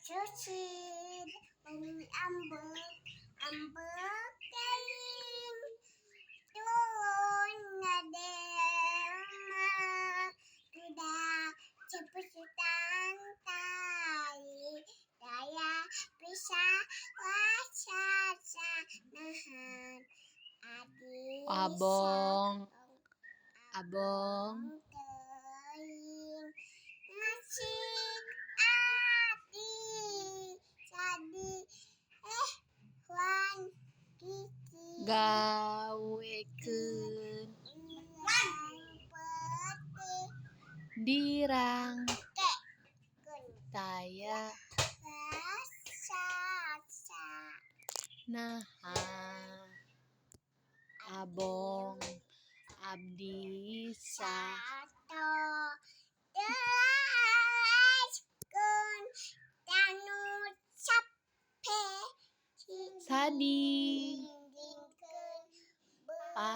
Susit ambek kain turun ngadema sudah cepetan tali daya bisa rasa nahan adik abong teing ngasih ati jadi wan kiki gawekeun peti dirang keun taya rasa naha abong abdi sato delaskeun tanu cape sadi dindingkeun pa